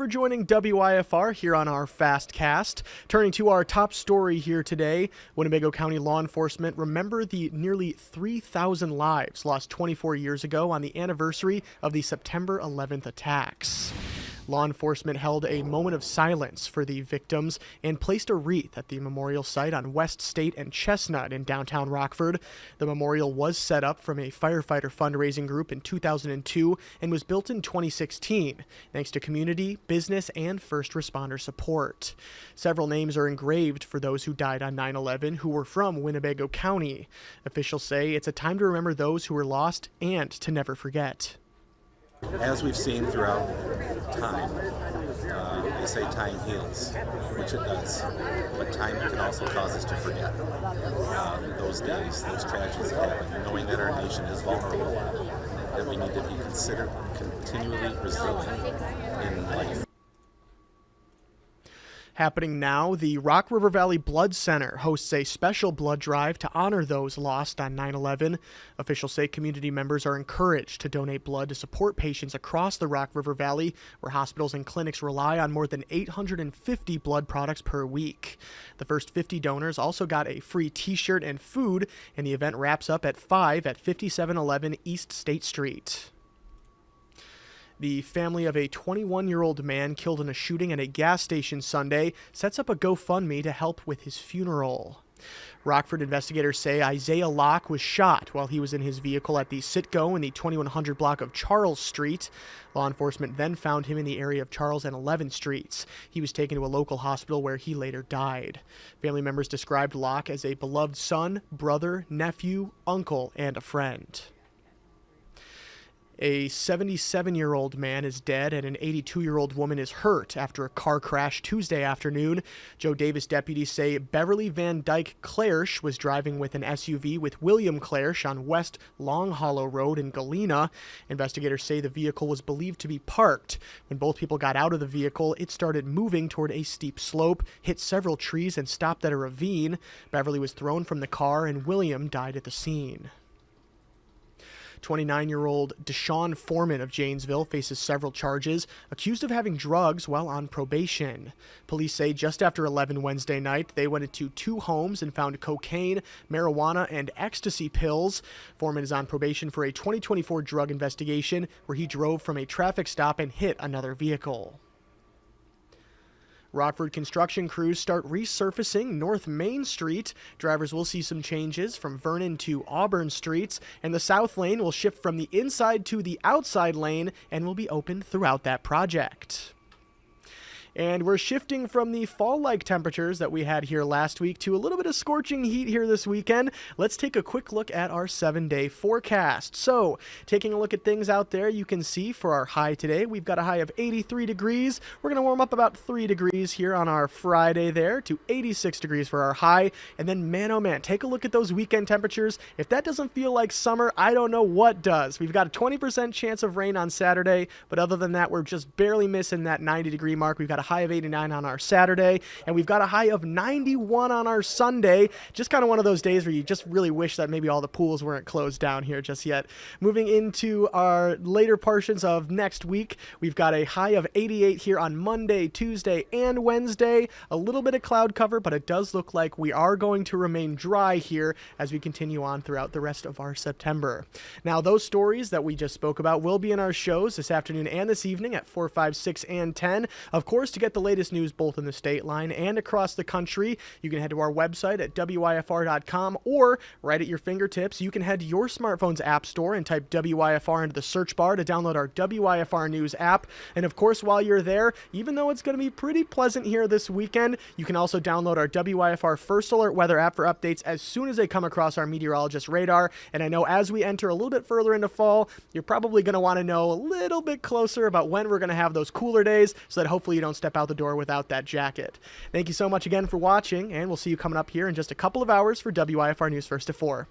for joining WIFR here on our FastCast. Turning to our top story here today, Winnebago County law enforcement remember the nearly 3,000 lives lost 24 years ago on the anniversary of the September 11th attacks. Law enforcement held a moment of silence for the victims and placed a wreath at the memorial site on West State and Chestnut in downtown Rockford. The memorial was set up from a firefighter fundraising group in 2002 and was built in 2016, thanks to community, business, and first responder support. Several names are engraved for those who died on 9/11 who were from Winnebago County. Officials say it's a time to remember those who were lost and to never forget. As we've seen throughout time, they say time heals, which it does, but time can also cause us to forget those days, those tragedies that happened, knowing that our nation is vulnerable, that we need to be considered continually resilient in life. Happening now, the Rock River Valley Blood Center hosts a special blood drive to honor those lost on 9/11. Officials say community members are encouraged to donate blood to support patients across the Rock River Valley, where hospitals and clinics rely on more than 850 blood products per week. The first 50 donors also got a free t-shirt and food, and the event wraps up at 5 at 5711 East State Street. The family of a 21-year-old man killed in a shooting at a gas station Sunday sets up a GoFundMe to help with his funeral. Rockford investigators say Isaiah Locke was shot while he was in his vehicle at the Citgo in the 2100 block of Charles Street. Law enforcement then found him in the area of Charles and 11th Streets. He was taken to a local hospital where he later died. Family members described Locke as a beloved son, brother, nephew, uncle, and a friend. A 77-year-old man is dead and an 82-year-old woman is hurt after a car crash Tuesday afternoon. Joe Davis deputies say Beverly Van Dyke Clairsch was driving with an SUV with William Clairsch on West Long Hollow Road in Galena. Investigators say the vehicle was believed to be parked. When both people got out of the vehicle, it started moving toward a steep slope, hit several trees, and stopped at a ravine. Beverly was thrown from the car and William died at the scene. 29-year-old Deshaun Foreman of Janesville faces several charges, accused of having drugs while on probation. Police say just after 11 Wednesday night, they went into 2 homes and found cocaine, marijuana, and ecstasy pills. Foreman is on probation for a 2024 drug investigation where he drove from a traffic stop and hit another vehicle. Rockford construction crews start resurfacing North Main Street. Drivers will see some changes from Vernon to Auburn Streets, and the south lane will shift from the inside to the outside lane and will be open throughout that project. And we're shifting from the fall-like temperatures that we had here last week to a little bit of scorching heat here this weekend. Let's take a quick look at our 7-day forecast. So, taking a look at things out there, you can see for our high today, we've got a high of 83 degrees. We're going to warm up about 3 degrees here on our Friday there to 86 degrees for our high. And then, man, oh man, take a look at those weekend temperatures. If that doesn't feel like summer, I don't know what does. We've got a 20% chance of rain on Saturday, but other than that, we're just barely missing that 90-degree mark. We've got a high of 89 on our Saturday, and we've got a high of 91 on our Sunday. Just kind of one of those days where you just really wish that maybe all the pools weren't closed down here just yet. Moving into our later portions of next week, we've got a high of 88 here on Monday, Tuesday, and Wednesday. A little bit of cloud cover, but it does look like we are going to remain dry here as we continue on throughout the rest of our September. Now, those stories that we just spoke about will be in our shows this afternoon and this evening at 4, 5, 6, and 10. Of course, to get the latest news both in the state line and across the country, you can head to our website at WIFR.com, or right at your fingertips, you can head to your smartphone's app store and type WIFR into the search bar to download our WIFR News app. And of course, while you're there, even though it's going to be pretty pleasant here this weekend, you can also download our WIFR First Alert weather app for updates as soon as they come across our meteorologist radar. And I know as we enter a little bit further into fall, you're probably going to want to know a little bit closer about when we're going to have those cooler days so that hopefully you don't step out the door without that jacket. Thank you so much again for watching, and we'll see you coming up here in just a couple of hours for WIFR News First to 4.